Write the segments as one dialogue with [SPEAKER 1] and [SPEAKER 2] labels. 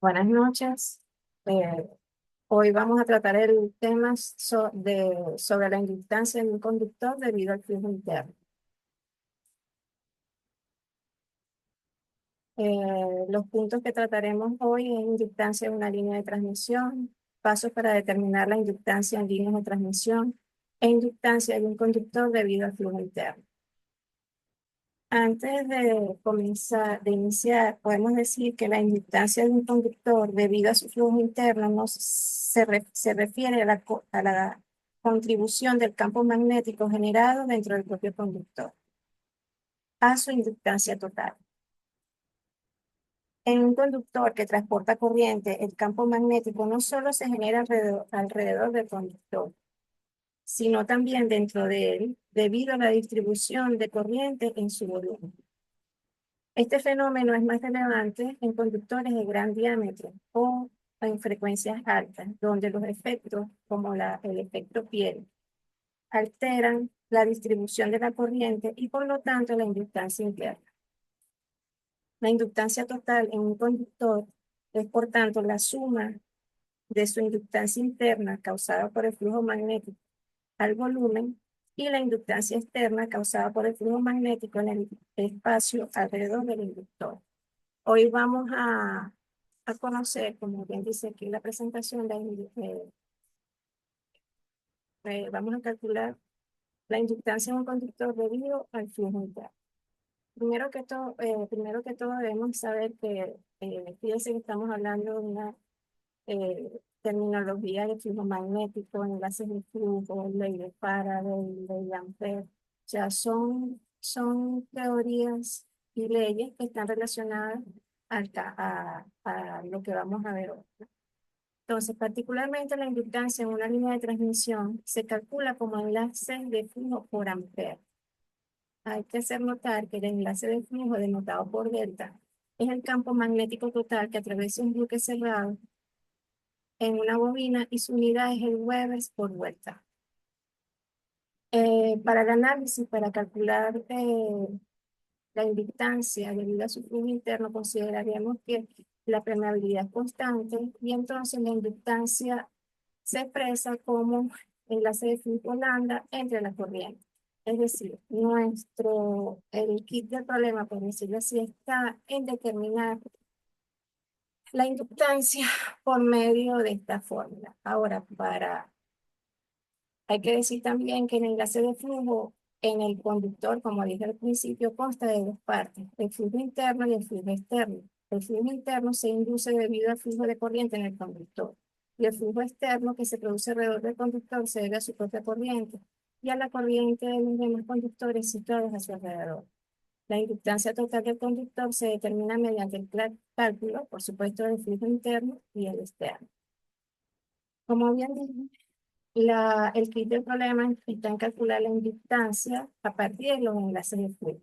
[SPEAKER 1] Buenas noches. Eh, Hoy vamos a tratar el tema sobre la inductancia de un conductor debido al flujo interno. Los puntos que trataremos hoy es inductancia de una línea de transmisión, pasos para determinar la inductancia en líneas de transmisión e inductancia de un conductor debido al flujo interno. Antes de iniciar, podemos decir que la inductancia de un conductor debido a su flujo interno se refiere a a la contribución del campo magnético generado dentro del propio conductor, a su inductancia total. En un conductor que transporta corriente, el campo magnético no solo se genera alrededor del conductor, sino también dentro de él, debido a la distribución de corriente en su volumen. Este fenómeno es más relevante en conductores de gran diámetro o en frecuencias altas, donde los efectos, como el efecto piel, alteran la distribución de la corriente y por lo tanto la inductancia interna. La inductancia total en un conductor es por tanto la suma de su inductancia interna causada por el flujo magnético al volumen y la inductancia externa causada por el flujo magnético en el espacio alrededor del inductor. Hoy vamos a conocer, como bien dice aquí la presentación, vamos a calcular la inductancia de un conductor debido al flujo interno. Primero que todo debemos saber que, fíjense que estamos hablando de una terminología de flujo magnético, enlaces de flujo, ley de Faraday, ley de Ampere. O sea, son teorías y leyes que están relacionadas a lo que vamos a ver hoy. Entonces, particularmente la inductancia en una línea de transmisión se calcula como enlace de flujo por ampere. Hay que hacer notar que el enlace de flujo denotado por delta es el campo magnético total que atraviesa un buque cerrado en una bobina y su unidad es el Weber por vuelta. Para el análisis, para calcular la inductancia debido a su flujo interno, consideraríamos que la permeabilidad es constante y entonces la inductancia se expresa como enlace de flujo lambda entre la corriente. Es decir, el kit del problema, por decirlo así, está en determinar la inductancia por medio de esta fórmula. Ahora, hay que decir también que el enlace de flujo en el conductor, como dije al principio, consta de dos partes, el flujo interno y el flujo externo. El flujo interno se induce debido al flujo de corriente en el conductor y el flujo externo que se produce alrededor del conductor se debe a su propia corriente y a la corriente de los demás conductores situados a su alrededor. La inductancia total del conductor se determina mediante el cálculo, por supuesto, del flujo interno y el externo. Como bien dije, el kit del problema está en calcular la inductancia a partir de los enlaces de flujo.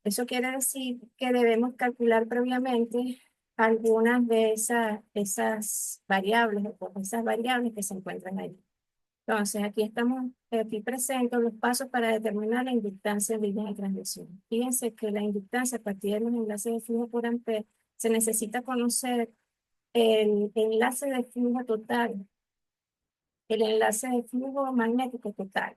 [SPEAKER 1] Eso quiere decir que debemos calcular previamente algunas de esas variables, o esas variables que se encuentran ahí. Entonces, aquí presento los pasos para determinar la inductancia en líneas de transmisión. Fíjense que la inductancia a partir de los enlaces de flujo por ampere se necesita conocer el enlace de flujo total, el enlace de flujo magnético total.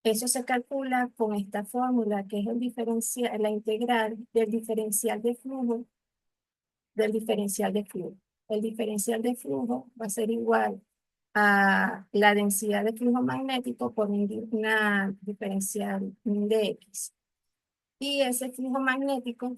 [SPEAKER 1] Eso se calcula con esta fórmula, que es la integral del diferencial de flujo. El diferencial de flujo va a ser igual a la densidad de flujo magnético por una diferencial de X. Y ese flujo magnético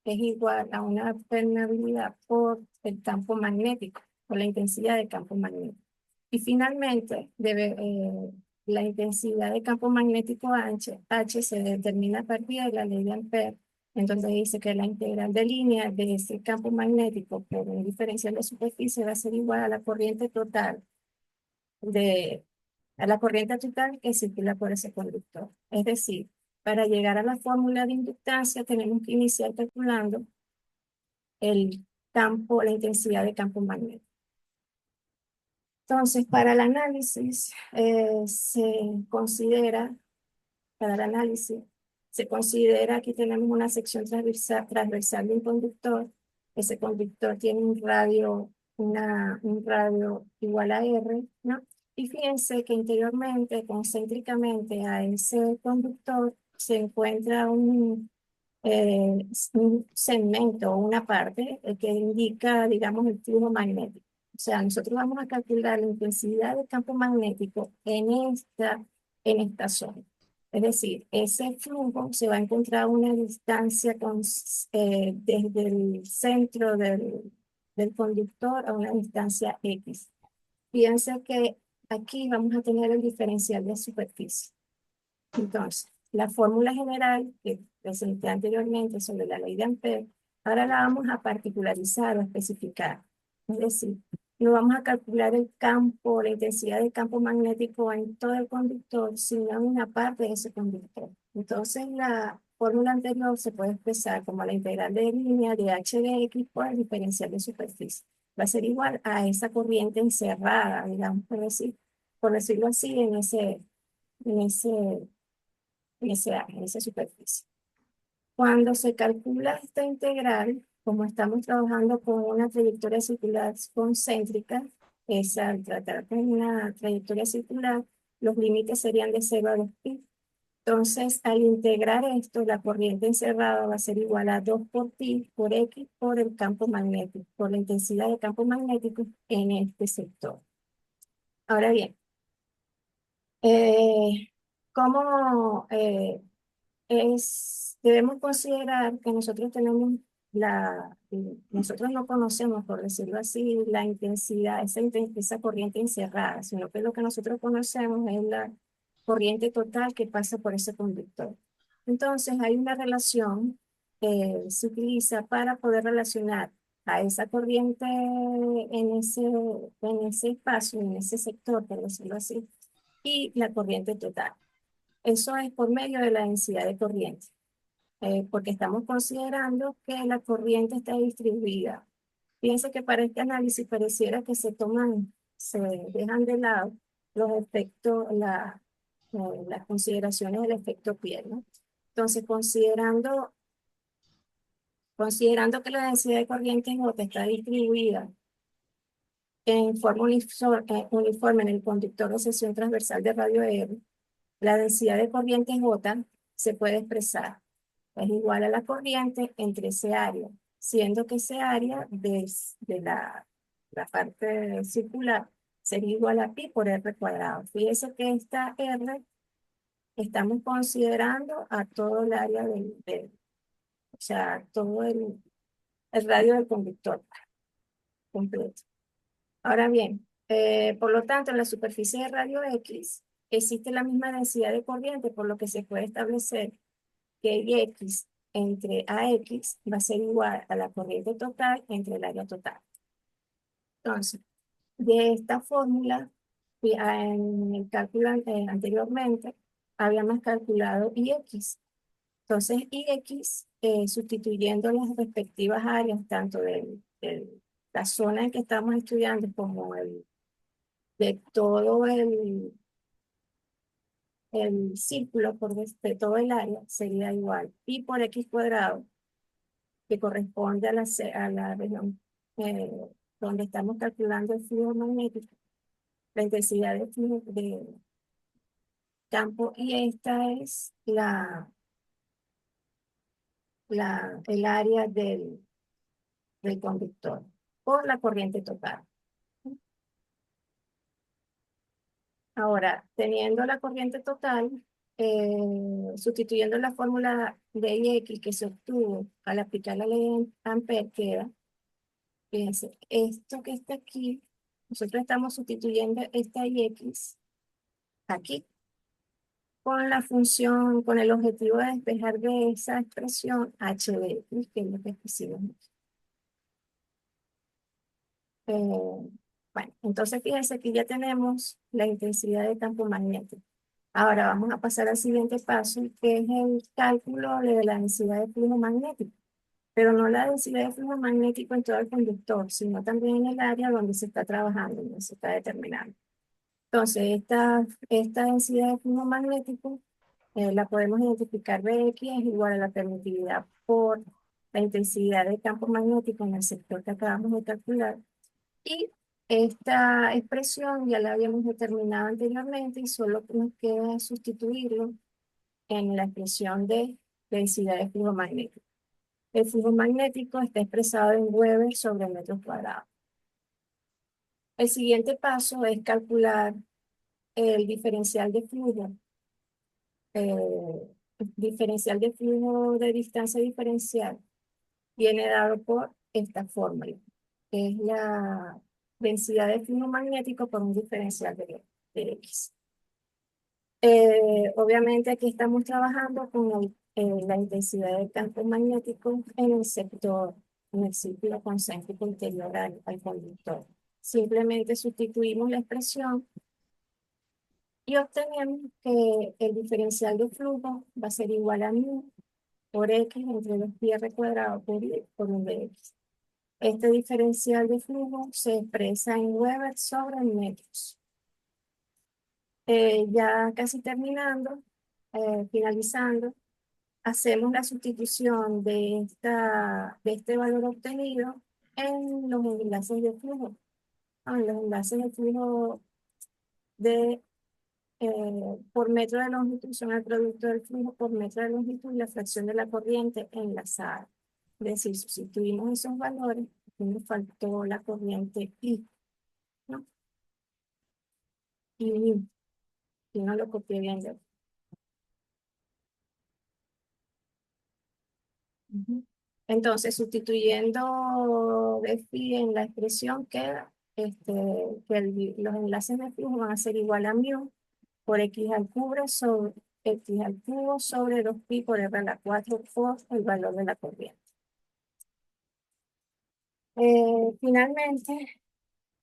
[SPEAKER 1] es igual a una permeabilidad por el campo magnético, por la intensidad del campo magnético. Y finalmente, la intensidad de campo magnético H se determina a partir de la ley de Ampere, en donde dice que la integral de línea de ese campo magnético por un diferencial de superficie va a ser igual de, a la corriente total que circula por ese conductor. Es decir, para llegar a la fórmula de inductancia tenemos que iniciar calculando la intensidad de campo magnético. Entonces, para el análisis, se considera, aquí tenemos una sección transversal de un conductor ese conductor tiene un radio igual a R, ¿no? Y fíjense que interiormente, concéntricamente a ese conductor, se encuentra un segmento o una parte que indica, digamos, el flujo magnético. O sea, nosotros vamos a calcular la intensidad del campo magnético en esta zona. Es decir, ese flujo se va a encontrar a una distancia desde el centro del conductor a una distancia X. Fíjense que aquí vamos a tener el diferencial de superficie. Entonces, la fórmula general que presenté anteriormente sobre la ley de Ampère, ahora la vamos a particularizar o especificar. Es decir, no vamos a calcular el campo, la intensidad del campo magnético en todo el conductor, sino en una parte de ese conductor. Entonces, la fórmula anterior se puede expresar como la integral de línea de h de x por el diferencial de superficie. Va a ser igual a esa corriente encerrada, digamos, por decirlo así, en ese en esa superficie. Cuando se calcula esta integral, como estamos trabajando con una trayectoria circular concéntrica, es al tratar con una trayectoria circular, los límites serían de 0 a 2pi. Entonces, al integrar esto, la corriente encerrada va a ser igual a 2 por pi por x por el campo magnético, por la intensidad del campo magnético en este sector. Ahora bien, eh, ¿cómo debemos considerar que nosotros nosotros no conocemos, por decirlo así, la intensidad, esa corriente encerrada, sino que lo que nosotros conocemos es la corriente total que pasa por ese conductor. Entonces, hay una relación que se utiliza para poder relacionar a esa corriente en ese espacio, en ese sector, por decirlo así, y la corriente total. Eso es por medio de la densidad de corriente, porque estamos considerando que la corriente está distribuida. Fíjense que para este análisis pareciera que se dejan de lado los efectos, las consideraciones del efecto piel, ¿no? Entonces, considerando que la densidad de corriente en J está distribuida en forma uniforme en el conductor de sección transversal de radio R, la densidad de corriente J se puede expresar. Es igual a la corriente entre ese área, siendo que ese área de la parte circular sería igual a pi por r cuadrado. Fíjese que esta r estamos considerando a todo el área o sea, todo el radio del conductor completo. Ahora bien, por lo tanto, en la superficie de radio X existe la misma densidad de corriente, por lo que se puede establecer que X entre AX va a ser igual a la corriente total entre el área total. Entonces, de esta fórmula, en el cálculo anteriormente, habíamos calculado IX. Entonces, IX, sustituyendo las respectivas áreas, tanto de la zona en que estamos estudiando como de todo el círculo de todo el área, sería igual pi por x cuadrado, que corresponde a la región eh, donde estamos calculando el flujo magnético, la intensidad de flujo de campo, y esta es el área del conductor por la corriente total. Ahora, teniendo la corriente total, sustituyendo la fórmula de IX que se obtuvo al aplicar la ley de Ampère, queda, fíjense, esto que está aquí, nosotros estamos sustituyendo esta IX aquí con la función, con el objetivo de despejar de esa expresión h de x, que es lo que pusimos. Bueno, entonces fíjense que ya tenemos la intensidad de campo magnético. Ahora vamos a pasar al siguiente paso, que es el cálculo de la densidad de flujo magnético, pero no la densidad de flujo magnético en todo el conductor, sino también en el área donde se está trabajando, donde se está determinando. Entonces, esta densidad de flujo magnético la podemos identificar. Bx es igual a la permitividad por la intensidad del campo magnético en el sector que acabamos de calcular. Y esta expresión ya la habíamos determinado anteriormente y solo nos queda sustituirlo en la expresión de densidad de flujo magnético. El flujo magnético está expresado en Weber sobre metros cuadrados. El siguiente paso es calcular el diferencial de flujo de distancia diferencial. Viene dado por esta fórmula, que es la densidad de flujo magnético por un diferencial de X. Obviamente aquí estamos trabajando con la intensidad del campo magnético en el sector, en el círculo concéntrico interior al conductor. Simplemente sustituimos la expresión y obtenemos que el diferencial de flujo va a ser igual a μ por X entre 2πr cuadrado por 1 de X. Este diferencial de flujo se expresa en Weber sobre metros. Ya casi terminando, finalizando, hacemos la sustitución de este valor obtenido en los enlaces de flujo. En los enlaces de flujo de, por metro de longitud son el producto del flujo por metro de longitud y la fracción de la corriente enlazada. Es decir, sustituimos esos valores y nos faltó la corriente I, ¿no? Y no lo copié bien yo. Ujú. Entonces, sustituyendo de phi en la expresión queda que los enlaces de flujo van a ser igual a μ por x al cubo sobre x al cubo sobre 2π por r a la 4 por el valor de la corriente. Finalmente,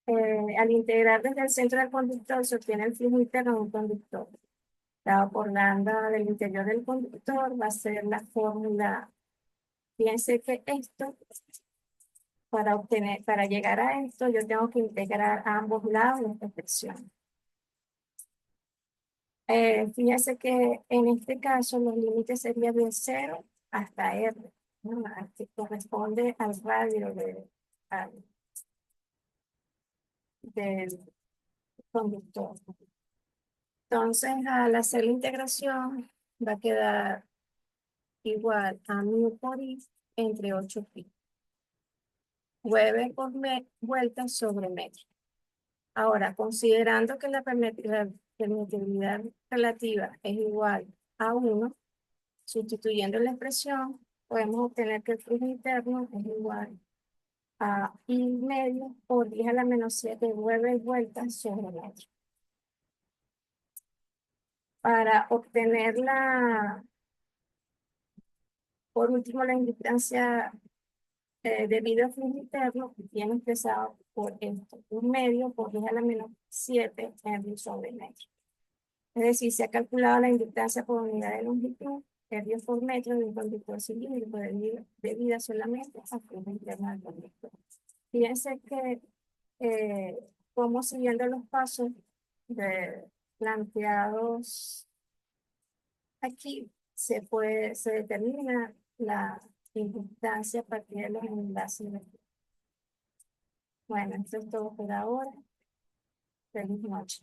[SPEAKER 1] al integrar desde el centro del conductor se obtiene el flujo interno de un conductor. Dado por lambda del interior del conductor va a ser la fórmula. Fíjense que esto, para llegar a esto, yo tengo que integrar a ambos lados de esta expresión. Fíjense que en este caso los límites serían de 0 hasta R, ¿no? Que corresponde al radio del conductor. Entonces, al hacer la integración, va a quedar igual a μ por I entre 8π. Weber por vuelta sobre metro. Ahora, considerando que la permitividad relativa es igual a 1, sustituyendo la expresión, podemos obtener que el flujo interno es igual a I medio por 10 a la menos 7 Weber vueltas sobre metro. Para obtener por último, la inductancia debido al flujo interno, viene expresado por esto, 1 medio por 10 a la menos 7 Henry sobre metro. Es decir, se ha calculado la inductancia por unidad de longitud, Henry por metro de un conductor cilíndrico debida solamente al flujo interno del conductor. Fíjense que como siguiendo los pasos planteados aquí, se determina la inductancia a partir de los enlaces. Bueno, esto es todo por ahora. Feliz noche.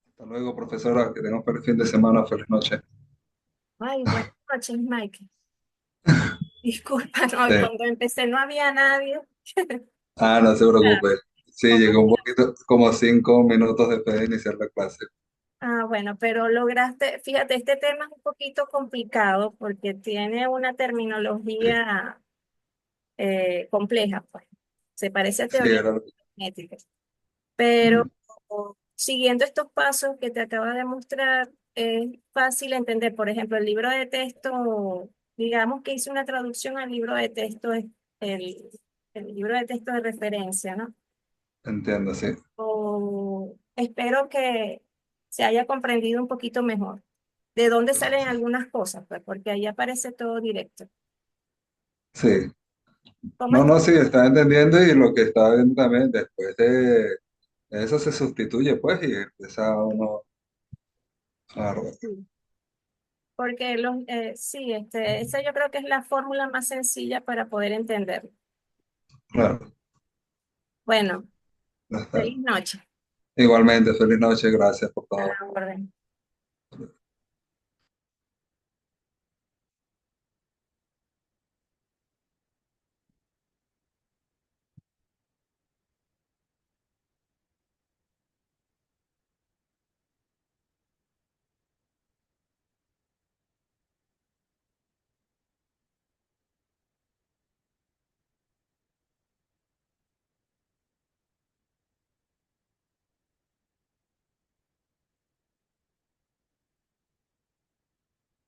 [SPEAKER 2] Hasta luego, profesora. Que tenga un feliz fin de semana. Feliz noche.
[SPEAKER 1] Ay, buenas noches, Mike. Disculpa, no,
[SPEAKER 2] Sí.
[SPEAKER 1] cuando empecé no había nadie.
[SPEAKER 2] Ah, no se
[SPEAKER 1] Ah,
[SPEAKER 2] preocupe. Sí,
[SPEAKER 1] ¿cómo
[SPEAKER 2] llegó un
[SPEAKER 1] que?
[SPEAKER 2] poquito, como 5 minutos después de iniciar la clase.
[SPEAKER 1] Ah, bueno, pero lograste, fíjate, este tema es un poquito complicado porque tiene una
[SPEAKER 2] Sí,
[SPEAKER 1] terminología compleja, pues. Se parece a
[SPEAKER 2] sí,
[SPEAKER 1] teoría
[SPEAKER 2] era.
[SPEAKER 1] magnética. Pero
[SPEAKER 2] Mm,
[SPEAKER 1] siguiendo estos pasos que te acabo de mostrar, es fácil entender. Por ejemplo, el libro de texto, digamos que hice una traducción al libro de texto, es el, el libro de texto de referencia, ¿no?
[SPEAKER 2] entiendo, sí.
[SPEAKER 1] Espero que se haya comprendido un poquito mejor de dónde salen algunas cosas, pues, porque ahí aparece todo directo.
[SPEAKER 2] Sí.
[SPEAKER 1] ¿Cómo
[SPEAKER 2] No,
[SPEAKER 1] es?
[SPEAKER 2] no, sí, está entendiendo y lo que está viendo también, después de eso se sustituye, pues, y empieza uno a...
[SPEAKER 1] Sí. Porque sí, esa yo creo que es la fórmula más sencilla para poder entenderlo.
[SPEAKER 2] Claro,
[SPEAKER 1] Bueno,
[SPEAKER 2] ya está.
[SPEAKER 1] feliz noche.
[SPEAKER 2] Igualmente, feliz noche, gracias por
[SPEAKER 1] A
[SPEAKER 2] todo.
[SPEAKER 1] la orden.